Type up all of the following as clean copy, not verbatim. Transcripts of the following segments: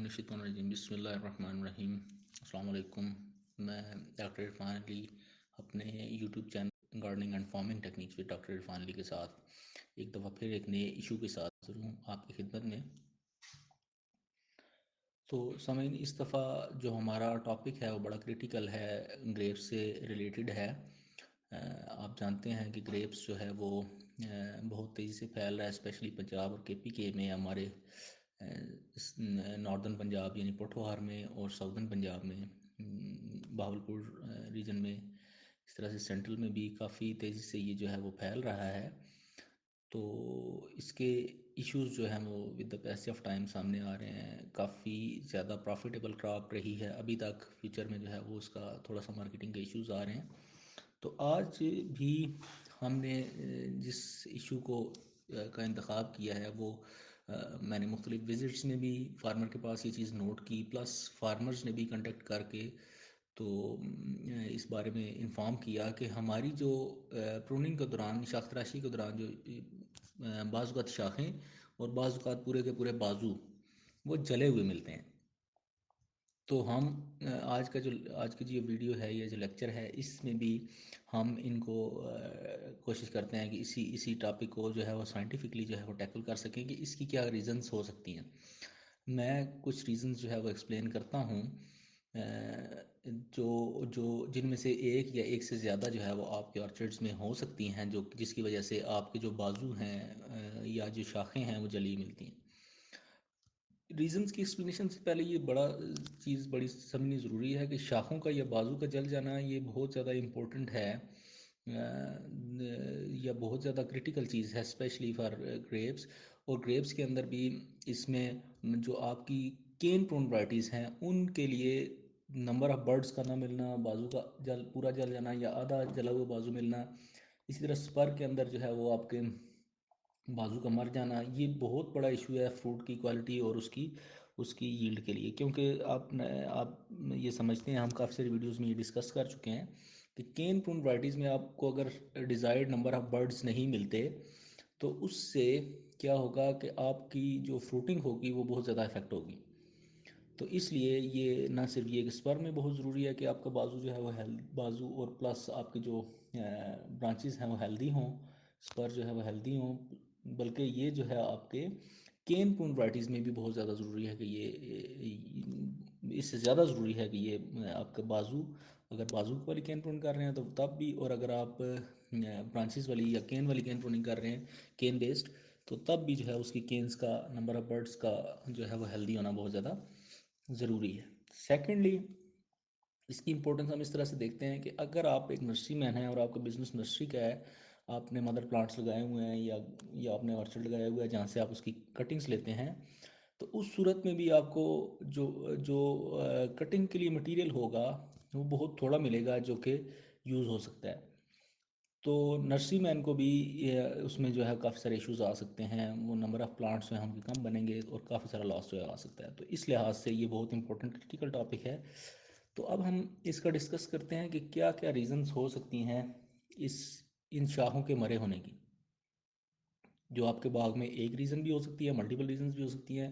من الشیطان الرجیم بسم اللہ الرحمن الرحیم۔ السلام علیکم، میں ڈاکٹر عرفان علی اپنے YouTube channel gardening and farming techniques پہ ڈاکٹر عرفان علی کے ساتھ ایک دفعہ پھر ایک نئے ایشو کے ساتھ حاضر ہوں آپ کی خدمت میں۔ تو سامعین، اس دفعہ جو ہمارا ٹاپک ہے وہ بڑا کریٹیکل ہے، گریپس سے ریلیٹڈ ہے۔ آپ جانتے ہیں کہ گریپس جو ہے وہ بہت تیزی سے پھیل رہا ہے، اسپیشلی پنجاب اور کے پی کے میں، ہمارے ناردرن پنجاب یعنی پوٹھوہار میں، اور ساؤدرن پنجاب میں، بہاولپور ریجن میں، اس طرح سے سینٹرل میں بھی کافی تیزی سے یہ جو ہے وہ پھیل رہا ہے۔ تو اس کے ایشوز جو ہیں وہ with the piece of time سامنے آ رہے ہیں۔ کافی زیادہ پروفیٹیبل کراپ رہی ہے ابھی تک، فیوچر میں جو ہے وہ اس کا تھوڑا سا مارکیٹنگ کے ایشوز آ رہے ہیں۔ تو آج بھی ہم نے جس ایشو کو کا انتخاب کیا ہے وہ میں نے مختلف وزٹس میں بھی فارمر کے پاس یہ چیز نوٹ کی، پلس فارمرز نے بھی کنٹیکٹ کر کے تو اس بارے میں انفارم کیا کہ ہماری جو پروننگ کے دوران، شاخ تراشی کے دوران، جو بعض اوقات شاخیں اور بعض اوقات پورے کے پورے بازو وہ جلے ہوئے ملتے ہیں۔ تو ہم آج کی جو ویڈیو ہے، یہ جو لیکچر ہے، اس میں بھی ہم ان کو کوشش کرتے ہیں کہ اسی ٹاپک کو جو ہے وہ سائنٹیفکلی جو ہے وہ ٹیکل کر سکیں کہ اس کی کیا ریزنز ہو سکتی ہیں۔ میں کچھ ریزنز جو ہے وہ ایکسپلین کرتا ہوں، جن میں سے ایک یا ایک سے زیادہ جو ہے وہ آپ کے آرچرڈز میں ہو سکتی ہیں، جس کی وجہ سے آپ کے جو بازو ہیں یا جو شاخیں ہیں وہ جلی ملتی ہیں۔ ریزنز کی ایکسپلینیشن سے پہلے یہ بڑی سمجھنی ضروری ہے کہ شاخوں کا یا بازو کا جل جانا یہ بہت زیادہ امپورٹنٹ ہے، یا بہت زیادہ کریٹیکل چیز ہے، اسپیشلی فار گریپس۔ اور گریپس کے اندر بھی اس میں جو آپ کی کین پرون ورائٹیز ہیں ان کے لیے نمبر آف برڈز کا نہ ملنا، بازو کا پورا جل جانا یا آدھا جلا ہوا بازو ملنا، اسی طرح سپر کے اندر جو ہے وہ آپ کے بازو کا مر جانا، یہ بہت بڑا ایشو ہے فروٹ کی کوالٹی اور اس کی ییلڈ کے لیے۔ کیونکہ آپ یہ سمجھتے ہیں، ہم کافی ساری ویڈیوز میں یہ ڈسکس کر چکے ہیں کہ کین پرون ورائٹیز میں آپ کو اگر ڈیزائرڈ نمبر آف برڈز نہیں ملتے تو اس سے کیا ہوگا کہ آپ کی جو فروٹنگ ہوگی وہ بہت زیادہ افیکٹ ہوگی۔ تو اس لیے یہ نہ صرف یہ کہ سپر میں بہت ضروری ہے کہ آپ کا بازو جو ہے وہ بازو اور پلس آپ کے جو برانچز ہیں وہ ہیلدی ہوں، سپر جو ہے وہ ہیلدی ہوں، بلکہ یہ جو ہے آپ کے کین پرون ورائٹیز میں بھی بہت زیادہ ضروری ہے کہ اس سے زیادہ ضروری ہے کہ یہ آپ کا بازو، اگر بازو والی کین پرون کر رہے ہیں تو تب بھی، اور اگر آپ برانچز والی یا کین والی کین پروننگ کر رہے ہیں کین بیسڈ، تو تب بھی جو ہے اس کی کینز کا نمبر آف برڈز کا جو ہے وہ ہیلدی ہونا بہت زیادہ ضروری ہے۔ سیکنڈلی، اس کی امپورٹنس ہم اس طرح سے دیکھتے ہیں کہ اگر آپ ایک نرسری مین ہیں اور آپ کا بزنس نرسری کا ہے، آپ نے مدر پلانٹس لگائے ہوئے ہیں یا آپ نے آرچرڈ لگایا ہوا ہے جہاں سے آپ اس کی کٹنگز لیتے ہیں، تو اس صورت میں بھی آپ کو جو کٹنگ کے لیے مٹیریل ہوگا وہ بہت تھوڑا ملے گا جو کہ یوز ہو سکتا ہے۔ تو نرسری مین کو بھی اس میں جو ہے کافی سارے ایشوز آ سکتے ہیں، وہ نمبر آف پلانٹس جو ہیں ہم کم بنیں گے اور کافی سارا لاس جو ہے آ سکتا ہے۔ تو اس لحاظ سے یہ بہت امپورٹنٹ کریٹیکل ٹاپک ہے۔ تو اب ہم اس کا ڈسکس کرتے ہیں کہ کیا کیا ریزنز ہو سکتی ہیں ان شاخوں کے مرے ہونے کی۔ جو آپ کے باغ میں ایک ریزن بھی ہو سکتی ہے، ملٹیپل ریزنز بھی ہو سکتی ہیں۔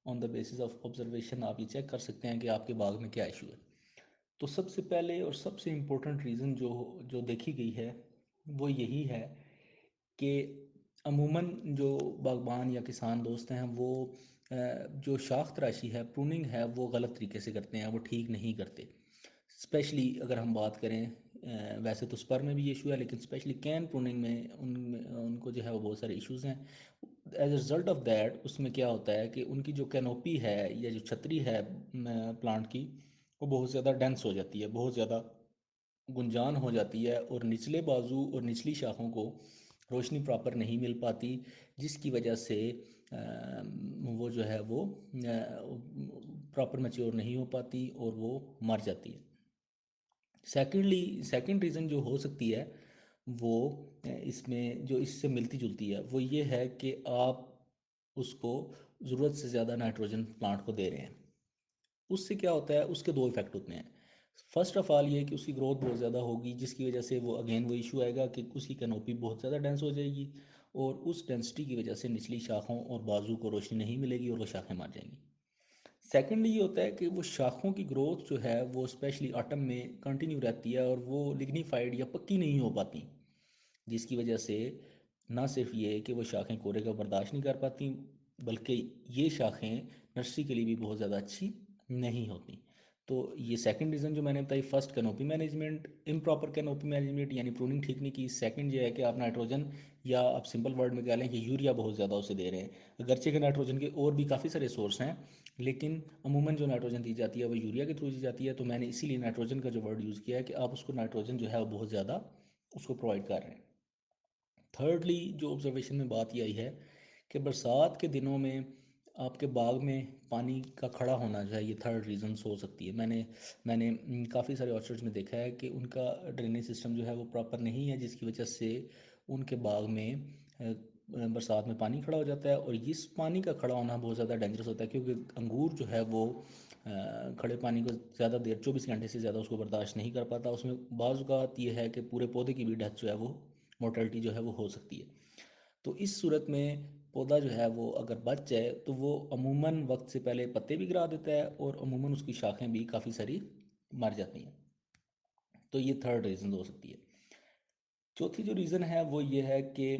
آن دا بیسس آف آبزرویشن آپ یہ چیک کر سکتے ہیں کہ آپ کے باغ میں کیا ایشو ہے۔ تو سب سے پہلے اور سب سے امپورٹنٹ ریزن جو دیکھی گئی ہے وہ یہی ہے کہ عموماً جو باغبان یا کسان دوست ہیں وہ جو شاخ تراشی ہے، پروننگ ہے، وہ غلط طریقے سے کرتے ہیں، وہ ٹھیک نہیں کرتے۔ اسپیشلی اگر ہم بات کریں، ویسے تو سپر میں بھی یہ ایشو ہے، لیکن اسپیشلی کین پروننگ میں ان کو جو ہے وہ بہت سارے ایشوز ہیں۔ As a result of that, اس میں کیا ہوتا ہے کہ ان کی جو کینوپی ہے یا جو چھتری ہے پلانٹ کی، وہ بہت زیادہ ڈینس ہو جاتی ہے، بہت زیادہ گنجان ہو جاتی ہے، اور نچلے بازو اور نچلی شاخوں کو روشنی پراپر نہیں مل پاتی، جس کی وجہ سے وہ جو ہے وہ پراپر میچیور نہیں ہو پاتی اور وہ مر جاتی ہے۔ سیکنڈ ریزن جو ہو سکتی ہے وہ اس میں جو اس سے ملتی جلتی ہے، وہ یہ ہے کہ آپ اس کو ضرورت سے زیادہ نائٹروجن پلانٹ کو دے رہے ہیں۔ اس سے کیا ہوتا ہے، اس کے دو ایفیکٹ ہوتے ہیں۔ فرسٹ آف آل یہ کہ اس کی گروتھ بہت زیادہ ہوگی، جس کی وجہ سے وہ ایشو آئے گا کہ اس کی کینوپی بہت زیادہ ڈینس ہو جائے گی، اور اس ڈینسٹی کی وجہ سے نچلی شاخوں اور بازو کو روشنی نہیں ملے گی اور وہ شاخیں مر جائیں گی۔ سیکنڈلی یہ ہوتا ہے کہ وہ شاخوں کی گروتھ جو ہے وہ اسپیشلی آٹم میں کنٹینیو رہتی ہے اور وہ لگنیفائڈ یا پکی نہیں ہو پاتی، جس کی وجہ سے نہ صرف یہ کہ وہ شاخیں کورے کا برداشت نہیں کر پاتی، بلکہ یہ شاخیں نرسری کے لیے بھی بہت زیادہ اچھی نہیں ہوتی۔ تو یہ سیکنڈ ریزن جو میں نے بتائی، first canopy management, improper canopy management یعنی پروننگ ٹھیک نہیں کی، سیکنڈ یہ ہے کہ آپ نائٹروجن یا آپ سمپل ورڈ میں کہہ لیں کہ یوریا بہت زیادہ اسے دے رہے ہیں، اگرچہ کہ نائٹروجن کے اور بھی کافی سارے سورس ہیں، لیکن عموماً جو نائٹروجن دی جاتی ہے وہ یوریا کے تھرو دی جاتی ہے، تو میں نے اسی لیے نائٹروجن کا جو ورڈ یوز کیا ہے کہ آپ اس کو نائٹروجن جو ہے وہ بہت زیادہ اس کو پرووائڈ کر رہے ہیں۔ تھرڈلی جو آبزرویشن میں بات یہ آئی ہے کہ برسات کے دنوں میں آپ کے باغ میں پانی کا کھڑا ہونا جو ہے، یہ تھرڈ ریزنس ہو سکتی ہے۔ میں نے کافی سارے آرچرڈز میں دیکھا ہے کہ ان کا ڈرینیج سسٹم جو ہے وہ پراپر نہیں ہے، جس کی وجہ سے ان کے باغ میں برسات میں پانی کھڑا ہو جاتا ہے، اور اس پانی کا کھڑا ہونا بہت زیادہ ڈینجرس ہوتا ہے، کیونکہ انگور جو ہے وہ کھڑے پانی کو زیادہ دیر 24 گھنٹے سے زیادہ اس کو برداشت نہیں کر پاتا، اس میں بعض اوقات یہ ہے کہ پورے پودے کی بھی ڈیتھ جو ہے وہ مورٹلٹی جو ہے وہ ہو سکتی ہے۔ تو اس صورت میں پودا جو ہے وہ اگر بچ جائے تو وہ عموماً وقت سے پہلے پتے بھی گرا دیتا ہے، اور عموماً اس کی شاخیں بھی کافی ساری مر جاتی ہیں۔ تو یہ تھرڈ ریزن ہو سکتی ہے۔ چوتھی جو ریزن ہے وہ یہ ہے کہ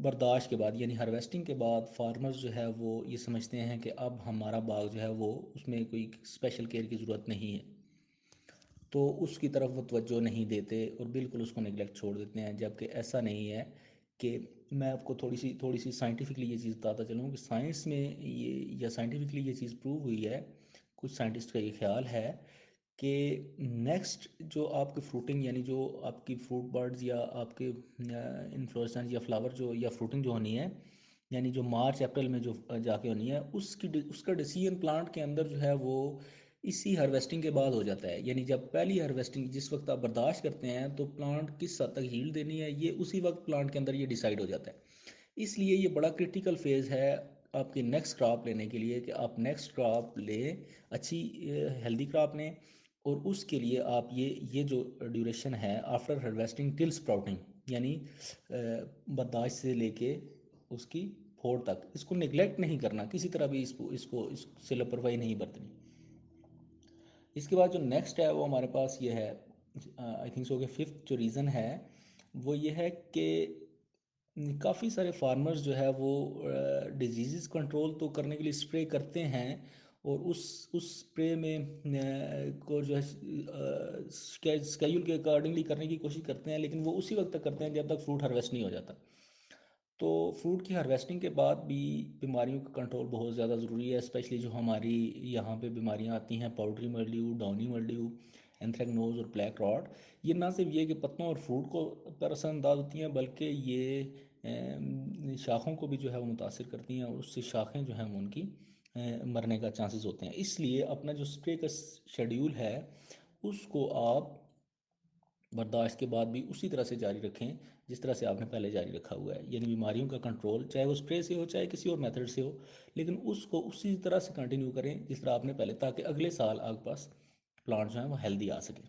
برداشت کے بعد یعنی ہارویسٹنگ کے بعد فارمرز جو ہے وہ یہ سمجھتے ہیں کہ اب ہمارا باغ جو ہے وہ اس میں کوئی اسپیشل کیئر کی ضرورت نہیں ہے، تو اس کی طرف وہ توجہ نہیں دیتے اور بالکل اس کو نگلیکٹ چھوڑ دیتے ہیں، جبکہ ایسا نہیں ہے۔ کہ میں آپ کو تھوڑی سی سائنٹیفکلی یہ چیز بتاتا چلوں کہ سائنس میں یہ یا سائنٹیفکلی یہ چیز پروو ہوئی ہے، کچھ سائنٹسٹ کا یہ خیال ہے کہ نیکسٹ جو آپ کے فروٹنگ یعنی جو آپ کی فروٹ برڈز یا آپ کے انفلوریسنس یا فلاور جو یا فروٹنگ جو ہونی ہے، یعنی جو مارچ اپریل میں جو جا کے ہونی ہے، اس کا ڈیسیژن پلانٹ کے اندر جو ہے وہ اسی ہارویسٹنگ کے بعد ہو جاتا ہے، یعنی جب پہلی ہارویسٹنگ جس وقت آپ برداشت کرتے ہیں تو پلانٹ کس حد تک ہیل دینی ہے، یہ اسی وقت پلانٹ کے اندر یہ ڈیسائیڈ ہو جاتا ہے۔ اس لیے یہ بڑا کرٹیکل فیز ہے آپ کی نیکسٹ کراپ لینے کے لیے، کہ آپ نیکسٹ کراپ لیں، اچھی ہیلدی کراپ لیں، اور اس کے لیے آپ یہ جو ڈیوریشن ہے آفٹر ہارویسٹنگ ٹل اسپراؤٹنگ، یعنی برداشت سے لے کے اس کی پھوڑ تک، اس کو نگلیکٹ نہیں کرنا کسی طرح بھی، اس سے لاپرواہی نہیں برتنی۔ اس کے بعد جو نیکسٹ ہے وہ ہمارے پاس یہ ہے، آئی تھنک سو کہ ففتھ جو ریزن ہے وہ یہ ہے کہ کافی سارے فارمرز جو ہے وہ ڈیزیزز کنٹرول تو کرنے کے لیے اسپرے کرتے ہیں، اور اس اسپرے میں کو جو ہے اسکیجول کے اکارڈنگلی کرنے کی کوشش کرتے ہیں، لیکن وہ اسی وقت تک کرتے ہیں جب تک فروٹ ہارویسٹ نہیں ہو جاتا۔ تو فروٹ کی ہارویسٹنگ کے بعد بھی بیماریوں کا کنٹرول بہت زیادہ ضروری ہے، اسپیشلی جو ہماری یہاں پہ بیماریاں آتی ہیں، پاؤڈری ملڈیو، ڈاؤنی ملڈیو، اینتھریکنوز اور بلیک راٹ، یہ نہ صرف یہ کہ پتوں اور فروٹ کو پر اثر انداز ہوتی ہیں، بلکہ یہ شاخوں کو بھی جو ہے وہ متاثر کرتی ہیں، اور اس سے شاخیں جو ہیں وہ ان کی مرنے کا چانسز ہوتے ہیں۔ اس لیے اپنا جو اسپرے کا شیڈیول ہے اس کو آپ برداشت کے بعد بھی اسی طرح سے جاری رکھیں جس طرح سے آپ نے پہلے جاری رکھا ہوا ہے، یعنی بیماریوں کا کنٹرول چاہے وہ اسپرے سے ہو چاہے کسی اور میتھڈ سے ہو، لیکن اس کو اسی طرح سے کنٹینیو کریں جس طرح آپ نے پہلے، تاکہ اگلے سال آپ کے پاس پلانٹ جو ہیں وہ ہیلدی آ سکیں۔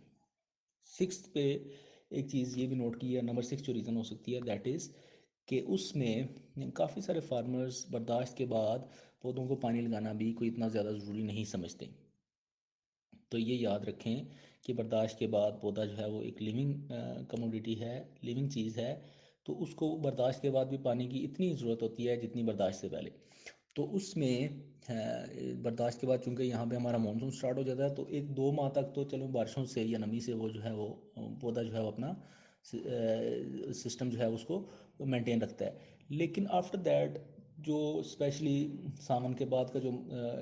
سکس پہ ایک چیز یہ بھی نوٹ کی ہے، نمبر سکس جو ریزن ہو سکتی ہے دیٹ از کہ اس میں کافی سارے فارمرز برداشت کے بعد پودوں کو پانی لگانا بھی کوئی اتنا زیادہ ضروری نہیں سمجھتے۔ تو یہ یاد رکھیں کہ برداشت کے بعد پودا جو ہے وہ ایک لیونگ کموڈیٹی ہے، لیونگ چیز ہے، تو اس کو برداشت کے بعد بھی پانی کی اتنی ضرورت ہوتی ہے جتنی برداشت سے پہلے۔ تو اس میں برداشت کے بعد چونکہ یہاں پہ ہمارا مانسون سٹارٹ ہو جاتا ہے، تو 1-2 ماہ تک تو چلو بارشوں سے یا نمی سے وہ جو ہے وہ پودا جو ہے وہ اپنا سسٹم جو ہے اس کو مینٹین رکھتا ہے، لیکن آفٹر دیٹ جو اسپیشلی سامن کے بعد کا جو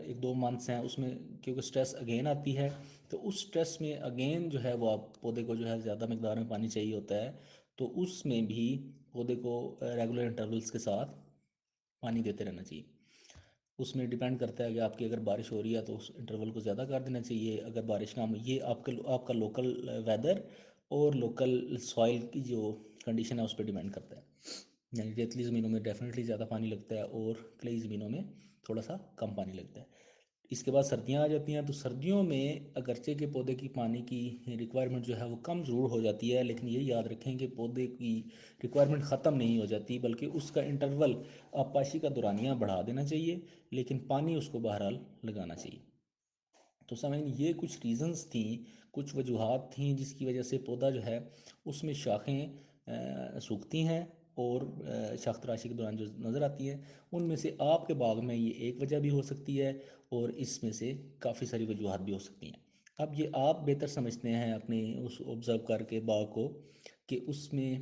1-2 منتھس ہیں اس میں کیونکہ سٹریس اگین آتی ہے، تو اس سٹریس میں اگین جو ہے وہ آپ پودے کو جو ہے زیادہ مقدار میں پانی چاہیے ہوتا ہے، تو اس میں بھی پودے کو ریگولر انٹرولس کے ساتھ پانی دیتے رہنا چاہیے۔ اس میں ڈیپینڈ کرتا ہے کہ آپ کی اگر بارش ہو رہی ہے تو اس انٹرول کو زیادہ کر دینا چاہیے، اگر بارش نہ ہو، یہ آپ کا لوکل ویدر اور لوکل سوائل کی جو کنڈیشن ہے اس پہ ڈیپینڈ کرتا ہے، یعنی ریتلی زمینوں میں ڈیفینیٹلی زیادہ پانی لگتا ہے اور کلئی زمینوں میں تھوڑا سا کم پانی لگتا ہے۔ اس کے بعد سردیاں آ جاتی ہیں، تو سردیوں میں اگرچہ کے پودے کی پانی کی ریکوائرمنٹ جو ہے وہ کم ضرور ہو جاتی ہے، لیکن یہ یاد رکھیں کہ پودے کی ریکوائرمنٹ ختم نہیں ہو جاتی، بلکہ اس کا انٹرول آبپاشی کا دورانیہ بڑھا دینا چاہیے، لیکن پانی اس کو بہرحال لگانا چاہیے۔ تو سامعین یہ کچھ ریزنز تھیں، کچھ وجوہات تھیں جس کی وجہ سے پودا جو ہے اس میں شاخیں سوکھتی ہیں اور شاخ تراشی کے دوران جو نظر آتی ہیں، ان میں سے آپ کے باغ میں یہ ایک وجہ بھی ہو سکتی ہے، اور اس میں سے کافی ساری وجوہات بھی ہو سکتی ہیں۔ اب یہ آپ بہتر سمجھتے ہیں اپنے اس آبزرو کر کے باغ کو کہ اس میں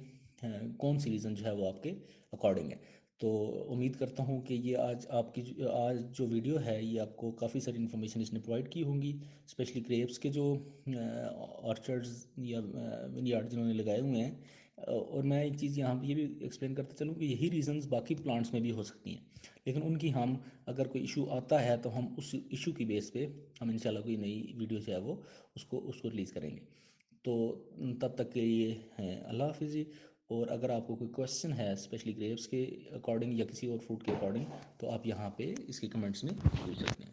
کون سی ریزن جو ہے وہ آپ کے اکارڈنگ ہے۔ تو امید کرتا ہوں کہ یہ آج آپ کی آج جو ویڈیو ہے یہ آپ کو کافی ساری انفارمیشن اس نے پرووائڈ کی ہوں گی، اسپیشلی گریپس کے جو آرچرڈز یا ونیارڈ جنہوں نے لگائے ہوئے ہیں۔ اور میں ایک چیز یہاں پہ یہ بھی ایکسپلین کرتے چلوں کہ یہی ریزنز باقی پلانٹس میں بھی ہو سکتی ہیں، لیکن ان کی ہم اگر کوئی ایشو آتا ہے تو ہم اس ایشو کی بیس پہ ہم انشاءاللہ کوئی نئی ویڈیو جو ہے وہ اس کو ریلیز کریں گے۔ تو تب تک کے لیے اللہ حافظ جی۔ اور اگر آپ کو کوئی کویشچن ہے اسپیشلی گریپس کے اکارڈنگ یا کسی اور فوڈ کے اکارڈنگ تو آپ یہاں پہ اس کے کمنٹس میں پوچھ سکتے ہیں۔